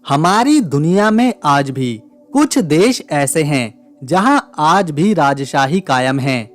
हमारी दुनिया में आज भी कुछ देश ऐसे हैं जहां आज भी राजशाही कायम है।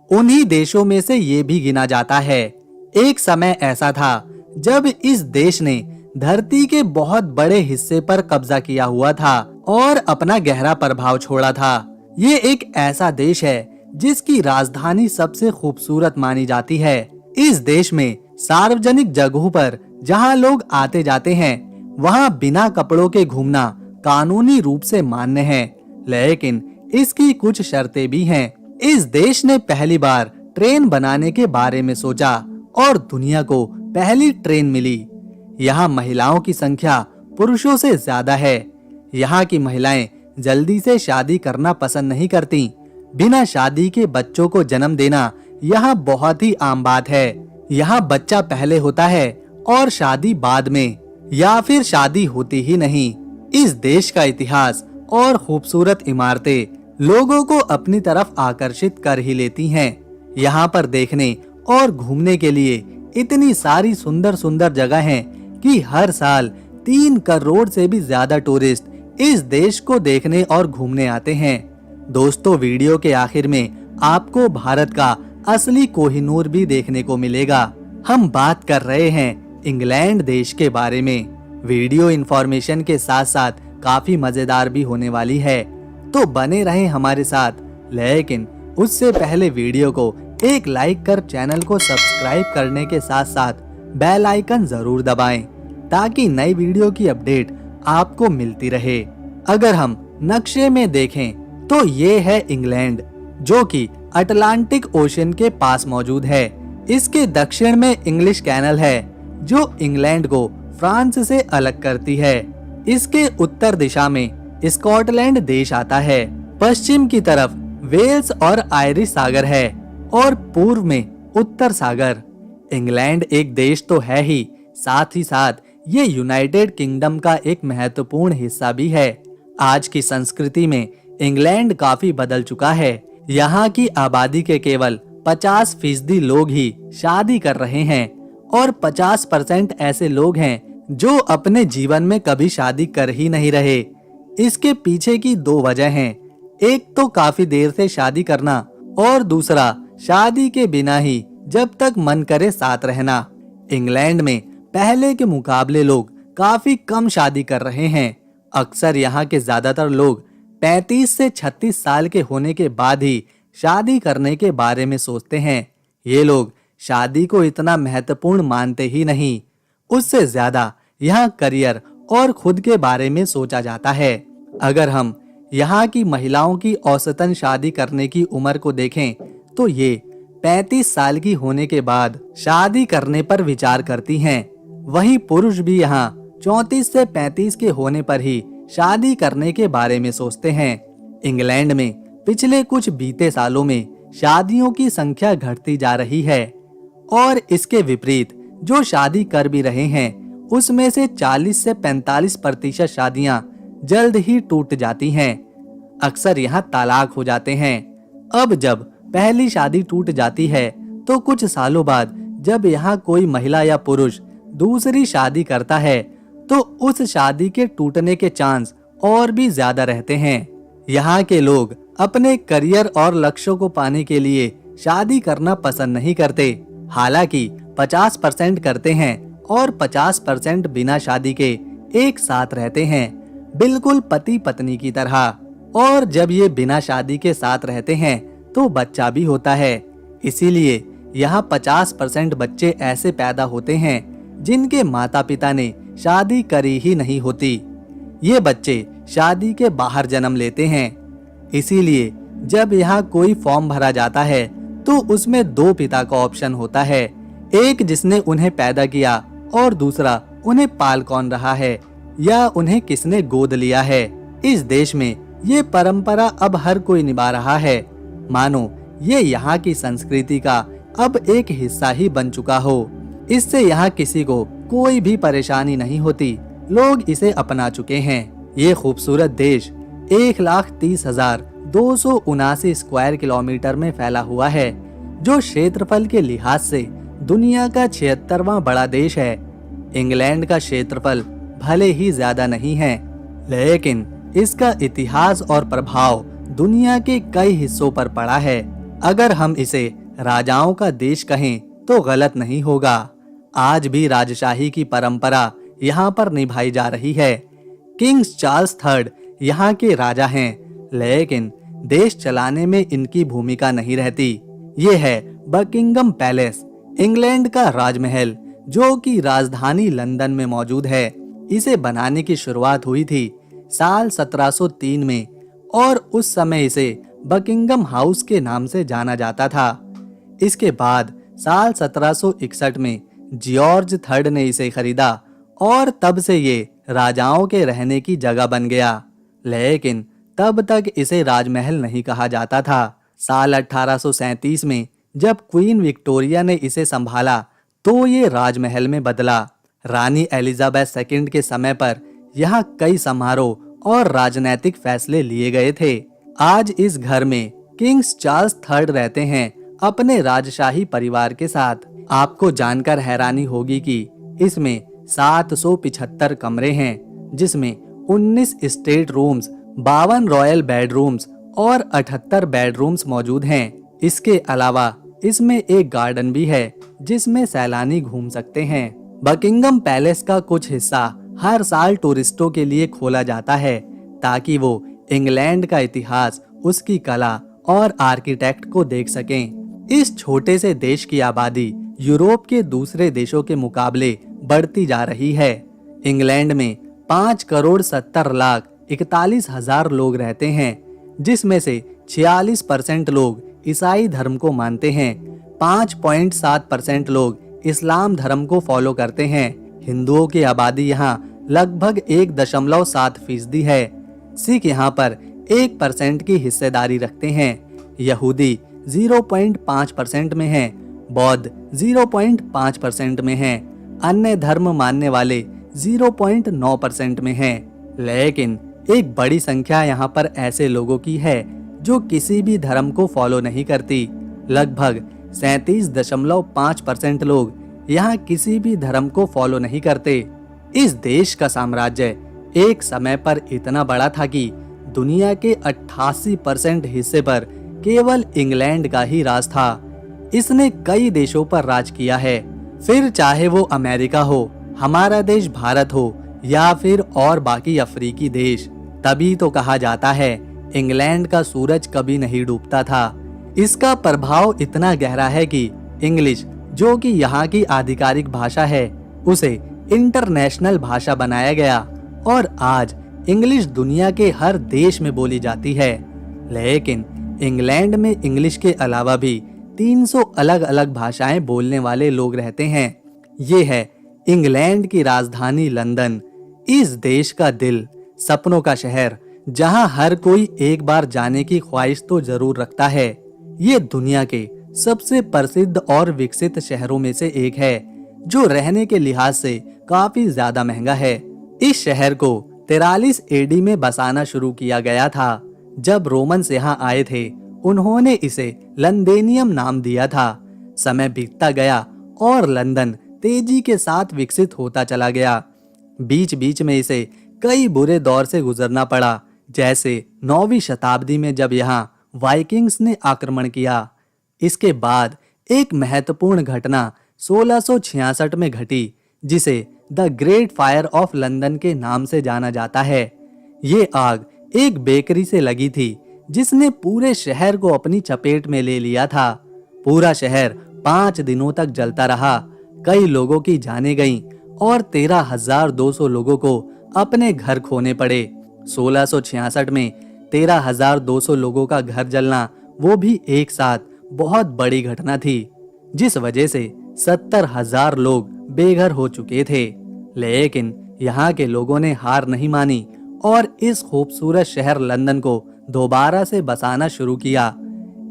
उन्हीं देशों में से ये भी गिना जाता है। एक समय ऐसा था जब इस देश ने धरती के बहुत बड़े हिस्से पर कब्जा किया हुआ था और अपना गहरा प्रभाव छोड़ा था। ये एक ऐसा देश है जिसकी राजधानी सबसे खूबसूरत मानी जाती है। इस देश में सार्वजनिक जगहों पर जहां लोग आते जाते हैं, वहां बिना कपड़ों के घूमना कानूनी रूप से मान्य है, लेकिन इसकी कुछ शर्तें भी हैं। इस देश ने पहली बार ट्रेन बनाने के बारे में सोचा और दुनिया को पहली ट्रेन मिली। यहाँ महिलाओं की संख्या पुरुषों से ज्यादा है। यहाँ की महिलाएं जल्दी से शादी करना पसंद नहीं करती। बिना शादी के बच्चों को जन्म देना यहाँ बहुत ही आम बात है। यहाँ बच्चा पहले होता है और शादी बाद में, या फिर शादी होती ही नहीं। इस देश का इतिहास और खूबसूरत इमारतें लोगों को अपनी तरफ आकर्षित कर ही लेती हैं। यहाँ पर देखने और घूमने के लिए इतनी सारी सुंदर सुंदर जगह हैं कि हर साल 3 करोड़ से भी ज्यादा टूरिस्ट इस देश को देखने और घूमने आते हैं। दोस्तों, वीडियो के आखिर में आपको भारत का असली कोहिनूर भी देखने को मिलेगा। हम बात कर रहे हैं इंग्लैंड देश के बारे में। वीडियो इंफॉर्मेशन के साथ साथ काफी मजेदार भी होने वाली है, तो बने रहें हमारे साथ। लेकिन उससे पहले वीडियो को एक लाइक कर चैनल को सब्सक्राइब करने के साथ साथ बेल आइकन जरूर दबाएं, ताकि नई वीडियो की अपडेट आपको मिलती रहे। अगर हम नक्शे में देखें तो ये है इंग्लैंड, जो कि अटलांटिक ओशन के पास मौजूद है। इसके दक्षिण में इंग्लिश कैनल है, जो इंग्लैंड को फ्रांस से अलग करती है। इसके उत्तर दिशा में स्कॉटलैंड देश आता है, पश्चिम की तरफ वेल्स और आयरिश सागर है और पूर्व में उत्तर सागर। इंग्लैंड एक देश तो है ही, साथ ही साथ ये यूनाइटेड किंगडम का एक महत्वपूर्ण हिस्सा भी है। आज की संस्कृति में इंग्लैंड काफी बदल चुका है। यहाँ की आबादी के केवल 50% लोग ही शादी कर रहे हैं और 50% ऐसे लोग हैं जो अपने जीवन में कभी शादी कर ही नहीं रहे। इसके पीछे की 2 वजह हैं। एक तो काफी देर से शादी करना और दूसरा शादी के बिना ही जब तक मन करे साथ रहना। इंग्लैंड में पहले के मुकाबले लोग काफी कम शादी कर रहे हैं। अक्सर यहाँ के ज्यादातर लोग 35 से 36 साल के होने के बाद ही शादी करने के बारे में सोचते हैं। ये लोग शादी को इतना महत्वपूर्ण मानते ही नहीं, उससे ज्यादा यहाँ करियर और खुद के बारे में सोचा जाता है। अगर हम यहाँ की महिलाओं की औसतन शादी करने की उम्र को देखें तो ये 35 साल की होने के बाद शादी करने पर विचार करती हैं। वहीं पुरुष भी यहाँ 34 से 35 के होने पर ही शादी करने के बारे में सोचते हैं। इंग्लैंड में पिछले कुछ बीते सालों में शादियों की संख्या घटती जा रही है और इसके विपरीत जो शादी कर भी रहे हैं उसमें से 40 से 45% शादियां जल्द ही टूट जाती हैं। अक्सर यहाँ तलाक हो जाते हैं। अब जब पहली शादी टूट जाती है तो कुछ सालों बाद जब यहाँ कोई महिला या पुरुष दूसरी शादी करता है तो उस शादी के टूटने के चांस और भी ज्यादा रहते हैं। यहाँ के लोग अपने करियर और लक्ष्यों को पाने के लिए शादी करना पसंद नहीं करते। हालांकि 50% करते हैं और 50% बिना शादी के एक साथ रहते हैं, बिल्कुल पति पत्नी की तरह। और जब ये बिना शादी के साथ रहते हैं तो बच्चा भी होता है। इसीलिए यहाँ 50% बच्चे ऐसे पैदा होते हैं जिनके माता पिता ने शादी करी ही नहीं होती। ये बच्चे शादी के बाहर जन्म लेते हैं। इसीलिए जब यहाँ कोई फॉर्म भरा जाता है तो उसमें 2 पिता का ऑप्शन होता है, एक जिसने उन्हें पैदा किया और दूसरा उन्हें पाल कौन रहा है या उन्हें किसने गोद लिया है। इस देश में ये परंपरा अब हर कोई निभा रहा है, मानो ये यहाँ की संस्कृति का अब एक हिस्सा ही बन चुका हो। इससे यहाँ किसी को कोई भी परेशानी नहीं होती, लोग इसे अपना चुके हैं। ये खूबसूरत देश 1,30,279 स्क्वायर किलोमीटर में फैला हुआ है, जो क्षेत्रफल के लिहाज से दुनिया का 76वां बड़ा देश है। इंग्लैंड का क्षेत्रफल भले ही ज्यादा नहीं है, लेकिन इसका इतिहास और प्रभाव दुनिया के कई हिस्सों पर पड़ा है। अगर हम इसे राजाओं का देश कहें तो गलत नहीं होगा। आज भी राजशाही की परंपरा यहाँ पर निभाई जा रही है। किंग्स चार्ल्स थर्ड यहाँ के राजा हैं, लेकिन देश चलाने में इनकी भूमिका नहीं रहती। ये है बकिंगम पैलेस, इंग्लैंड का राजमहल, जो कि राजधानी लंदन में मौजूद है। इसे बनाने की शुरुआत हुई थी साल 1703 में और उस समय इसे बकिंगम हाउस के नाम से जाना जाता था। इसके बाद साल 1761 में जॉर्ज थर्ड ने इसे खरीदा और तब से ये राजाओं के रहने की जगह बन गया। लेकिन तब तक इसे राजमहल नहीं कहा जाता था। साल 1837 में जब क्वीन विक्टोरिया ने इसे संभाला तो ये राजमहल में बदला। रानी एलिजाबेथ सेकंड के समय पर यहाँ कई समारोह और राजनैतिक फैसले लिए गए थे। आज इस घर में किंग्स चार्ल्स थर्ड रहते हैं अपने राजशाही परिवार के साथ। आपको जानकर हैरानी होगी कि इसमें 775 कमरे हैं, जिसमें 19 स्टेट रूम्स, 52 रॉयल बेडरूम्स और 78 बेडरूम्स मौजूद हैं। इसके अलावा इसमें एक गार्डन भी है जिसमें सैलानी घूम सकते हैं। बकिंगम पैलेस का कुछ हिस्सा हर साल टूरिस्टों के लिए खोला जाता है ताकि वो इंग्लैंड का इतिहास, उसकी कला और आर्किटेक्ट को देख सकें। इस छोटे से देश की आबादी यूरोप के दूसरे देशों के मुकाबले बढ़ती जा रही है। इंग्लैंड में 5,70,41,000 लोग रहते हैं, जिसमें से 46% लोग ईसाई धर्म को मानते हैं, 5.7% लोग इस्लाम धर्म को फॉलो करते हैं। हिंदुओं की आबादी यहाँ लगभग 1.7% है। सिख यहाँ पर 1% की हिस्सेदारी रखते हैं। यहूदी 0.5% में हैं, बौद्ध 0.5% में हैं, अन्य धर्म मानने वाले 0.9% में हैं। लेकिन एक बड़ी संख्या यहाँ पर ऐसे लोगों की है जो किसी भी धर्म को फॉलो नहीं करती। लगभग 37.5% लोग यहाँ किसी भी धर्म को फॉलो नहीं करते। इस देश का साम्राज्य एक समय पर इतना बड़ा था कि दुनिया के 88% हिस्से पर केवल इंग्लैंड का ही राज था। इसने कई देशों पर राज किया है, फिर चाहे वो अमेरिका हो, हमारा देश भारत हो या फिर और बाकी अफ्रीकी देश। तभी तो कहा जाता है इंग्लैंड का सूरज कभी नहीं डूबता था। इसका प्रभाव इतना गहरा है कि इंग्लिश, जो कि यहाँ की आधिकारिक भाषा है, उसे इंटरनेशनल भाषा बनाया गया और आज इंग्लिश दुनिया के हर देश में बोली जाती है। लेकिन इंग्लैंड में इंग्लिश के अलावा भी 300 अलग अलग भाषाएं बोलने वाले लोग रहते हैं। ये है इंग्लैंड की राजधानी लंदन, इस देश का दिल, सपनों का शहर, जहां हर कोई एक बार जाने की ख्वाहिश तो जरूर रखता है। ये दुनिया के सबसे प्रसिद्ध और विकसित शहरों में से एक है, जो रहने के लिहाज से काफी ज्यादा महंगा है। इस शहर को 43 एडी में बसाना शुरू किया गया था। जब रोमन्स यहाँ आए थे, उन्होंने इसे लंदेनियम नाम दिया था। समय बीतता गया और लंदन तेजी के साथ विकसित होता चला गया। बीच बीच में इसे कई बुरे दौर से गुजरना पड़ा, जैसे 9वीं शताब्दी में जब यहाँ वाइकिंग्स ने आक्रमण किया। इसके बाद एक महत्वपूर्ण घटना 1666 में घटी, जिसे the great fire of London के नाम से जाना जाता है। ये आग एक बेकरी से लगी थी, जिसने पूरे शहर को अपनी चपेट में ले लिया था। पूरा शहर 5 दिनों तक जलता रहा। कई लोगों की जानें गईं और 13,200 लोगों को अपने घर खोने पड़े। 1666 में 13,200 लोगों का घर जलना, वो भी एक साथ, बहुत बड़ी घटना थी, जिस वजह से 70,000 लोग बेघर हो चुके थे। लेकिन यहाँ के लोगों ने हार नहीं मानी और इस खूबसूरत शहर लंदन को दोबारा से बसाना शुरू किया।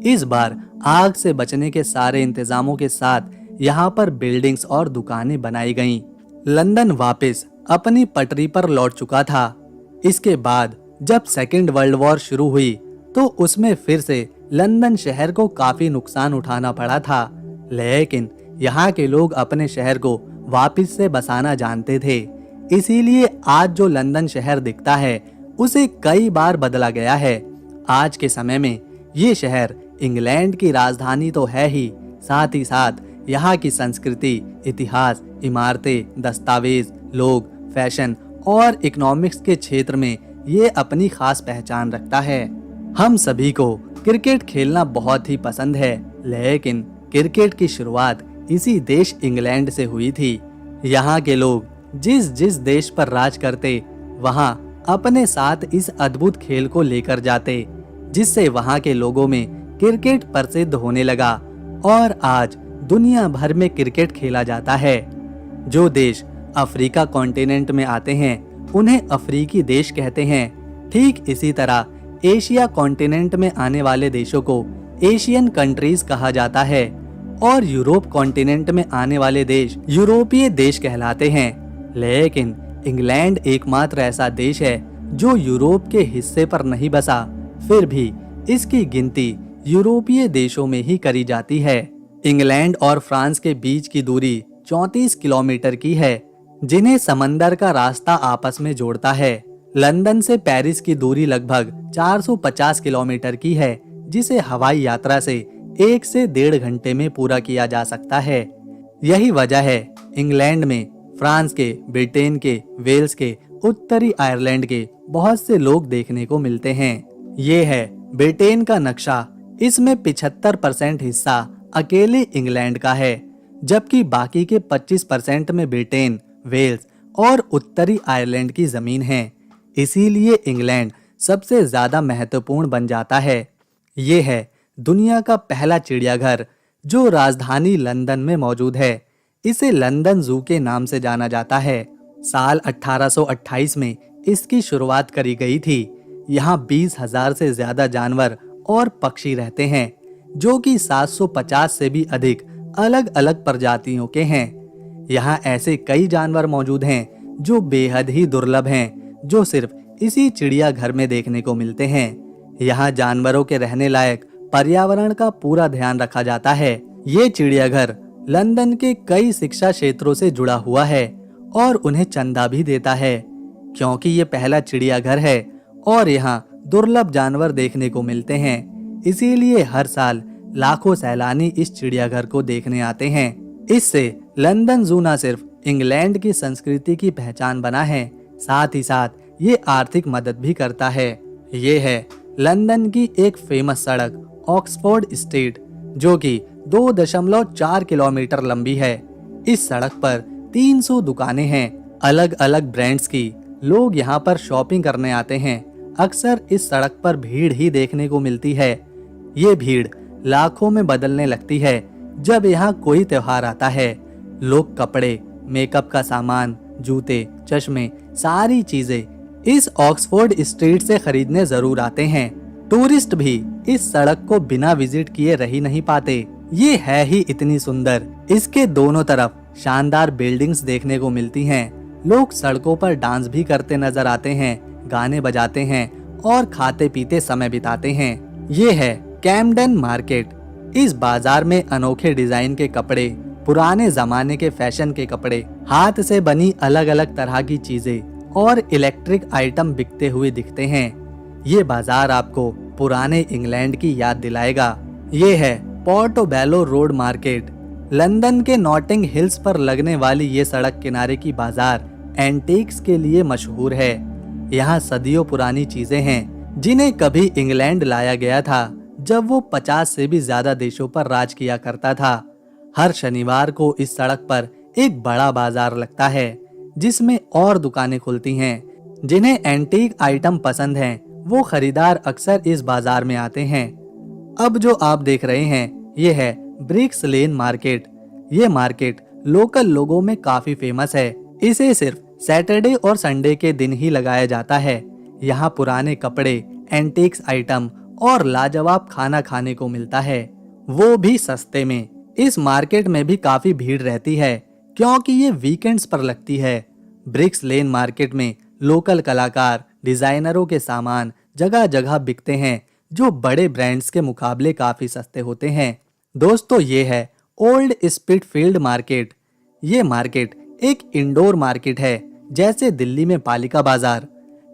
इस बार आग से बचने के सारे इंतजामों के साथ यहाँ पर बिल्डिंग्स और दुकानें बनाई गईं। लंदन वापस अपनी पटरी पर लौट चुका था। इसके बाद जब सेकेंड वर्ल्ड वॉर शुरू हुई तो उसमें फिर से लंदन शहर को काफी नुकसान उठाना पड़ा था। लेकिन यहाँ के लोग अपने शहर को वापस से बसाना जानते थे। इसीलिए आज जो लंदन शहर दिखता है उसे कई बार बदला गया है। आज के समय में ये शहर इंग्लैंड की राजधानी तो है ही, साथ ही साथ यहाँ की संस्कृति, इतिहास, इमारतें, दस्तावेज, लोग, फैशन और इकोनॉमिक्स के क्षेत्र में ये अपनी खास पहचान रखता है। हम सभी को क्रिकेट खेलना बहुत ही पसंद है, लेकिन क्रिकेट की शुरुआत इसी देश इंग्लैंड से हुई थी। यहाँ के लोग जिस जिस देश पर राज करते, वहाँ अपने साथ इस अद्भुत खेल को लेकर जाते, जिससे वहाँ के लोगों में क्रिकेट प्रसिद्ध होने लगा और आज दुनिया भर में क्रिकेट खेला जाता है। जो देश अफ्रीका कॉन्टिनेंट में आते हैं उन्हें अफ्रीकी देश कहते हैं। ठीक इसी तरह एशिया कॉन्टिनेंट में आने वाले देशों को एशियन कंट्रीज कहा जाता है और यूरोप कॉन्टिनेंट में आने वाले देश यूरोपीय देश कहलाते हैं। लेकिन इंग्लैंड एकमात्र ऐसा देश है जो यूरोप के हिस्से पर नहीं बसा, फिर भी इसकी गिनती यूरोपीय देशों में ही करी जाती है। इंग्लैंड और फ्रांस के बीच की दूरी 34 किलोमीटर की है, जिन्हें समंदर का रास्ता आपस में जोड़ता है। लंदन से पेरिस की दूरी लगभग 450 किलोमीटर की है, जिसे हवाई यात्रा से 1 से 1.5 घंटे में पूरा किया जा सकता है। यही वजह है इंग्लैंड में फ्रांस के, ब्रिटेन के, वेल्स के, उत्तरी आयरलैंड के बहुत से लोग देखने को मिलते हैं। ये है ब्रिटेन का नक्शा। इसमें 75% हिस्सा अकेले इंग्लैंड का है, जबकि बाकी के 25% में ब्रिटेन, वेल्स और उत्तरी आयरलैंड की जमीन है। इसीलिए इंग्लैंड सबसे ज्यादा महत्वपूर्ण बन जाता है। ये है दुनिया का पहला चिड़ियाघर जो राजधानी लंदन में मौजूद है। इसे लंदन जू के नाम से जाना जाता है। साल 1828 में इसकी शुरुआत करी गई थी। यहाँ 20,000 से ज्यादा जानवर और पक्षी रहते हैं, जो कि 750 से भी अधिक अलग अलग प्रजातियों के हैं। यहाँ ऐसे कई जानवर मौजूद हैं जो बेहद ही दुर्लभ हैं, जो सिर्फ इसी चिड़ियाघर में देखने को मिलते हैं। यहाँ जानवरों के रहने लायक पर्यावरण का पूरा ध्यान रखा जाता है। ये चिड़ियाघर लंदन के कई शिक्षा क्षेत्रों से जुड़ा हुआ है और उन्हें चंदा भी देता है, क्योंकि ये पहला चिड़ियाघर है और यहाँ दुर्लभ जानवर देखने को मिलते हैं। इसीलिए हर साल लाखों सैलानी इस चिड़ियाघर को देखने आते हैं। इससे लंदन जू न सिर्फ इंग्लैंड की संस्कृति की पहचान बना है, साथ ही साथ ये आर्थिक मदद भी करता है। ये है लंदन की एक फेमस सड़क ऑक्सफोर्ड स्ट्रीट, जो कि 2.4 किलोमीटर लंबी है। इस सड़क पर 300 दुकानें हैं, अलग अलग ब्रांड्स की। लोग यहाँ पर शॉपिंग करने आते हैं। अक्सर इस सड़क पर भीड़ ही देखने को मिलती है। ये भीड़ लाखों में बदलने लगती है जब यहाँ कोई त्योहार आता है। लोग कपड़े, मेकअप का सामान, जूते, चश्मे, सारी चीजें इस ऑक्सफोर्ड स्ट्रीट से खरीदने जरूर आते हैं। टूरिस्ट भी इस सड़क को बिना विजिट किए रह ही नहीं पाते। ये है ही इतनी सुंदर। इसके दोनों तरफ शानदार बिल्डिंग्स देखने को मिलती हैं। लोग सड़कों पर डांस भी करते नजर आते हैं, गाने बजाते हैं और खाते पीते समय बिताते हैं। ये है कैम्पडेन मार्केट। इस बाजार में अनोखे डिजाइन के कपड़े, पुराने जमाने के फैशन के कपड़े, हाथ से बनी अलग अलग तरह की चीजें और इलेक्ट्रिक आइटम बिकते हुए दिखते हैं। ये बाजार आपको पुराने इंग्लैंड की याद दिलाएगा। ये है पोर्टोबेलो रोड मार्केट। लंदन के नॉटिंग हिल्स पर लगने वाली ये सड़क किनारे की बाजार एंटीक्स के लिए मशहूर है। यहाँ सदियों पुरानी चीजें हैं जिन्हें कभी इंग्लैंड लाया गया था जब वो 50 से भी ज्यादा देशों पर राज किया करता था। हर शनिवार को इस सड़क पर एक बड़ा बाजार लगता है, जिसमें और दुकानें खुलती हैं। जिन्हें एंटीक आइटम पसंद हैं, वो खरीदार अक्सर इस बाजार में आते हैं। अब जो आप देख रहे हैं, ये है ब्रिक्स लेन मार्केट। ये मार्केट लोकल लोगों में काफी फेमस है। इसे सिर्फ सैटरडे और संडे के दिन ही लगाया जाता है। यहाँ पुराने कपड़े, एंटीक्स आइटम और लाजवाब खाना खाने को मिलता है, वो भी सस्ते में। इस मार्केट में भी काफी भीड़ रहती है क्योंकि ये वीकेंड्स पर लगती है। ब्रिक्स लेन मार्केट में लोकल कलाकार, डिजाइनरों के सामान जगह जगह बिकते हैं, जो बड़े ब्रांड्स के मुकाबले काफी सस्ते होते हैं। दोस्तों, ये है ओल्ड स्पिटफील्ड मार्केट। ये मार्केट एक इंडोर मार्केट है जैसे दिल्ली में पालिका बाजार।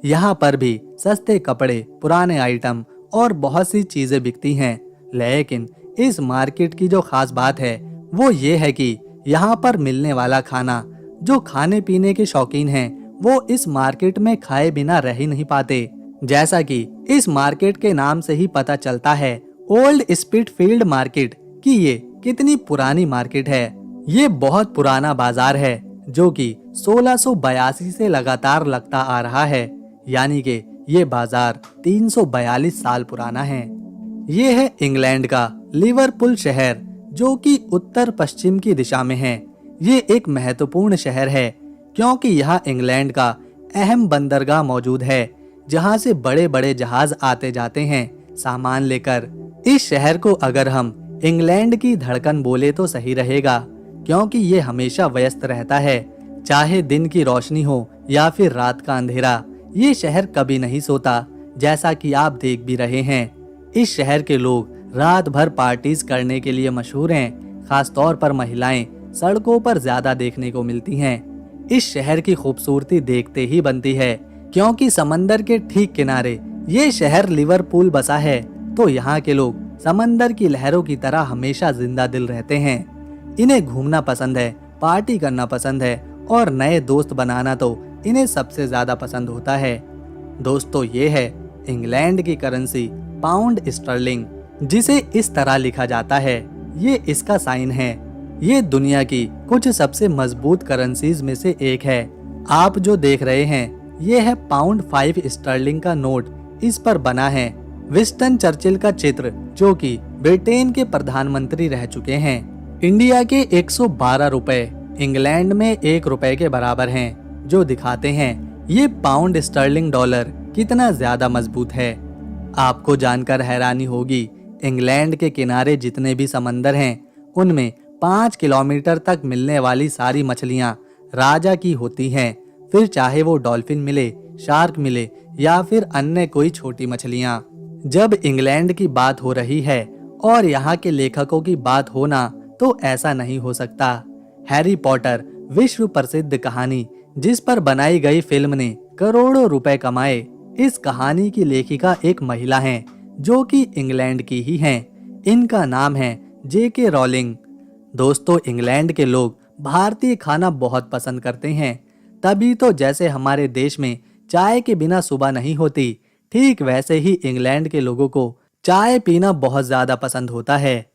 यहाँ पर भी सस्ते कपड़े, पुराने आइटम और बहुत सी चीजें बिकती हैं। लेकिन इस मार्केट की जो खास बात है वो ये है कि यहाँ पर मिलने वाला खाना, जो खाने पीने के शौकीन हैं वो इस मार्केट में खाए बिना रह ही नहीं पाते। जैसा कि इस मार्केट के नाम से ही पता चलता है, ओल्ड स्पीटफील्ड मार्केट, कि ये कितनी पुरानी मार्केट है। ये बहुत पुराना बाजार है जो कि 1682 से लगातार लगता आ रहा है, यानी कि ये बाजार 342 साल पुराना है। ये है इंग्लैंड का लिवरपूल शहर, जो कि उत्तर पश्चिम की दिशा में है। ये एक महत्वपूर्ण शहर है क्योंकि यहाँ इंग्लैंड का अहम बंदरगाह मौजूद है, जहाँ से बड़े बड़े जहाज आते जाते हैं सामान लेकर। इस शहर को अगर हम इंग्लैंड की धड़कन बोले तो सही रहेगा, क्योंकि ये हमेशा व्यस्त रहता है। चाहे दिन की रोशनी हो या फिर रात का अंधेरा, ये शहर कभी नहीं सोता, जैसा कि आप देख भी रहे हैं। इस शहर के लोग रात भर पार्टीज करने के लिए मशहूर हैं। खास तौर पर महिलाएं सड़कों पर ज्यादा देखने को मिलती हैं। इस शहर की खूबसूरती देखते ही बनती है, क्योंकि समंदर के ठीक किनारे ये शहर लिवरपूल बसा है, तो यहाँ के लोग समंदर की लहरों की तरह हमेशा जिंदा दिल रहते हैं। इन्हें घूमना पसंद है, पार्टी करना पसंद है और नए दोस्त बनाना तो इन्हें सबसे ज्यादा पसंद होता है। दोस्तों, ये है इंग्लैंड की करेंसी पाउंड स्टर्लिंग, जिसे इस तरह लिखा जाता है। ये इसका साइन है। ये दुनिया की कुछ सबसे मजबूत करेंसीज में से एक है। आप जो देख रहे हैं ये है पाउंड 5 स्टर्लिंग का नोट। इस पर बना है विंस्टन चर्चिल का चित्र, जो कि ब्रिटेन के प्रधानमंत्री रह चुके हैं। इंडिया के 112 रुपए इंग्लैंड में 1 रुपए के बराबर हैं, जो दिखाते हैं ये पाउंड स्टर्लिंग डॉलर कितना ज्यादा मजबूत है। आपको जानकर हैरानी होगी, इंग्लैंड के किनारे जितने भी समंदर हैं उनमें 5 किलोमीटर तक मिलने वाली सारी मछलियां राजा की होती हैं। फिर चाहे वो डॉल्फिन मिले, शार्क मिले या फिर अन्य कोई छोटी मछलियां। जब इंग्लैंड की बात हो रही है और यहाँ के लेखकों की बात होना, तो ऐसा नहीं हो सकता। हैरी पॉटर विश्व प्रसिद्ध कहानी, जिस पर बनाई गई फिल्म ने करोड़ों रुपए कमाए। इस कहानी की लेखिका एक महिला हैं, जो कि इंग्लैंड की ही हैं। इनका नाम है J.K. रॉलिंग। दोस्तों, इंग्लैंड के लोग भारतीय खाना बहुत पसंद करते हैं। तभी तो जैसे हमारे देश में चाय के बिना सुबह नहीं होती, ठीक वैसे ही इंग्लैंड के लोगों को चाय पीना बहुत ज्यादा पसंद होता है।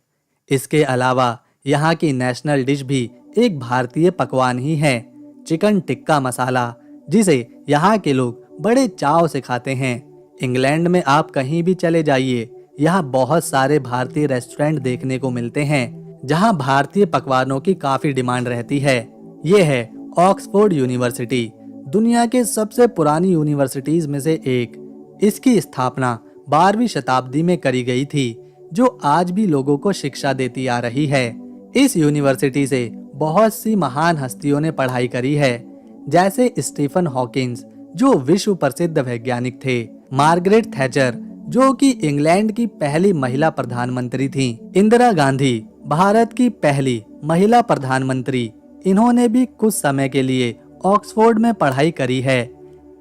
इसके अलावा यहाँ की नेशनल डिश भी एक भारतीय पकवान ही है, चिकन टिक्का मसाला, जिसे यहाँ के लोग बड़े चाव से खाते हैं। इंग्लैंड में आप कहीं भी चले जाइए, यहाँ बहुत सारे भारतीय रेस्टोरेंट देखने को मिलते हैं, जहाँ भारतीय पकवानों की काफी डिमांड रहती है। ये है ऑक्सफोर्ड यूनिवर्सिटी, दुनिया के सबसे पुरानी यूनिवर्सिटीज में से एक। इसकी स्थापना 12वीं शताब्दी में करी गई थी, जो आज भी लोगों को शिक्षा देती आ रही है। इस यूनिवर्सिटी से बहुत सी महान हस्तियों ने पढ़ाई करी है, जैसे स्टीफन हॉकिंस, जो विश्व प्रसिद्ध वैज्ञानिक थे, मार्गरेट थैचर, जो कि इंग्लैंड की पहली महिला प्रधानमंत्री थी, इंदिरा गांधी, भारत की पहली महिला प्रधानमंत्री, इन्होंने भी कुछ समय के लिए ऑक्सफोर्ड में पढ़ाई करी है।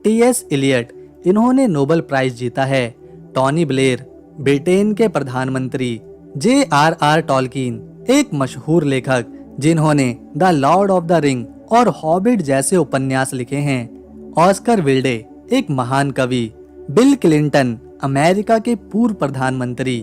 T.S. इलियट, इन्होंने नोबेल प्राइज जीता है। टोनी ब्लेयर, ब्रिटेन के प्रधानमंत्री। J.R.R. टॉलकिन, एक मशहूर लेखक, जिन्होंने the Lord of the ring और हॉबिट जैसे उपन्यास लिखे हैं। ऑस्कर विल्डे, एक महान कवि। बिल क्लिंटन, अमेरिका के पूर्व प्रधानमंत्री।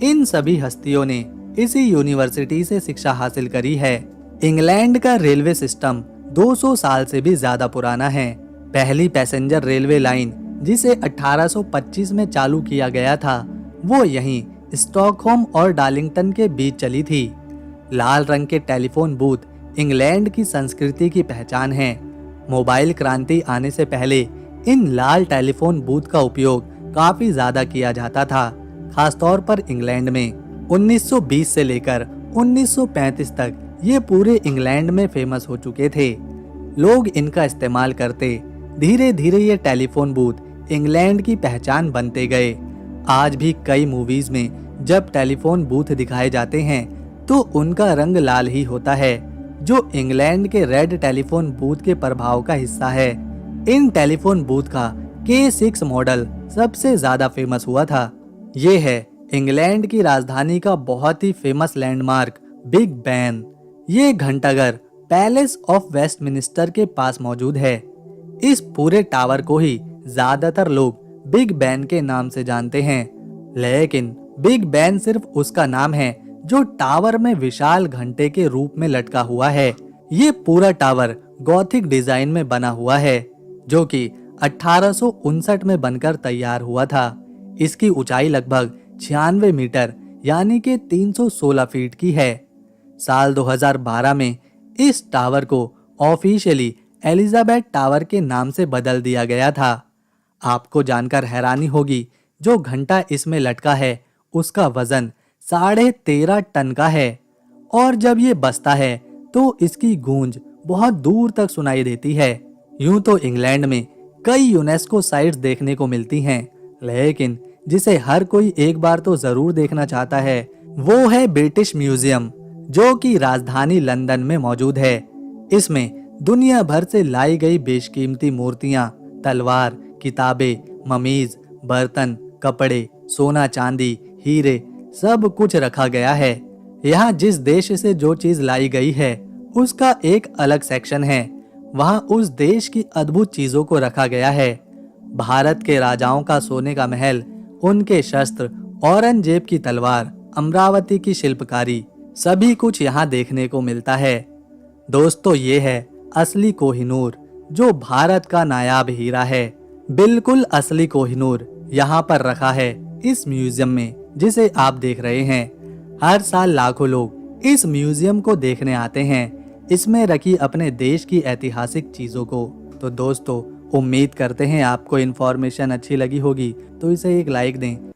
इन सभी हस्तियों ने इसी यूनिवर्सिटी से शिक्षा हासिल करी है। इंग्लैंड का रेलवे सिस्टम 200 साल से भी ज्यादा पुराना है। पहली पैसेंजर रेलवे लाइन, जिसे 1825 में चालू किया गया था, वो यहीं स्टॉकहोम और डार्लिंगटन के बीच चली थी। लाल रंग के टेलीफोन बूथ इंग्लैंड की संस्कृति की पहचान है। मोबाइल क्रांति आने से पहले इन लाल टेलीफोन बूथ का उपयोग काफी ज्यादा किया जाता था, खासतौर पर इंग्लैंड में। 1920 से लेकर 1935 तक ये पूरे इंग्लैंड में फेमस हो चुके थे। लोग इनका इस्तेमाल करते। धीरे धीरे ये टेलीफोन बूथ इंग्लैंड की पहचान बनते गए। आज भी कई मूवीज में जब टेलीफोन बूथ दिखाए जाते हैं तो उनका रंग लाल ही होता है। जो इंग्लैंड के रेड टेलीफोन बूथ के प्रभाव का हिस्सा है। इन टेलीफोन बूथ का K6 मॉडल सबसे ज्यादा फेमस हुआ था। ये है इंग्लैंड की राजधानी का बहुत ही फेमस लैंडमार्क बिग बैन। ये घंटाघर पैलेस ऑफ वेस्टमिनिस्टर के पास मौजूद है। इस पूरे टावर को ही ज्यादातर लोग बिग बैन के नाम से जानते हैं, लेकिन बिग बैन सिर्फ उसका नाम है जो टावर में विशाल घंटे के रूप में लटका हुआ है। ये पूरा टावर गॉथिक डिजाइन में बना हुआ है, जो कि 1859 में बनकर तैयार हुआ था। इसकी ऊंचाई लगभग 96 मीटर यानी कि 316 फीट की है। साल 2012 में इस टावर को ऑफिशियली एलिजाबेथ टावर के नाम से बदल दिया गया था। आपको जानकर हैरानी होगी, जो घंटा इसमें लटका है उसका वजन 13.5 टन का है, और जब ये बजता है तो इसकी गूंज बहुत दूर तक सुनाई देती है। यूं तो इंग्लैंड में कई यूनेस्को साइट्स देखने को मिलती हैं, लेकिन जिसे हर कोई एक बार तो जरूर देखना चाहता है वो है ब्रिटिश म्यूजियम, जो कि राजधानी लंदन में मौजूद है। इसमें दुनिया भर से लाई गई बेशकीमती मूर्तियां, तलवार, किताबें, ममीज, बर्तन, कपड़े, सोना चांदी, हीरे सब कुछ रखा गया है। यहाँ जिस देश से जो चीज लाई गई है उसका एक अलग सेक्शन है। वहाँ उस देश की अद्भुत चीजों को रखा गया है। भारत के राजाओं का सोने का महल, उनके शस्त्र, औरंगजेब की तलवार, अमरावती की शिल्पकारी, सभी कुछ यहाँ देखने को मिलता है। दोस्तों, ये है असली कोहिनूर, जो भारत का नायाब हीरा है। बिल्कुल असली कोहिनूर यहाँ पर रखा है इस म्यूजियम में, जिसे आप देख रहे हैं। हर साल लाखों लोग इस म्यूजियम को देखने आते हैं, इसमें रखी अपने देश की ऐतिहासिक चीजों को। तो दोस्तों, उम्मीद करते हैं आपको इन्फॉर्मेशन अच्छी लगी होगी, तो इसे एक लाइक दें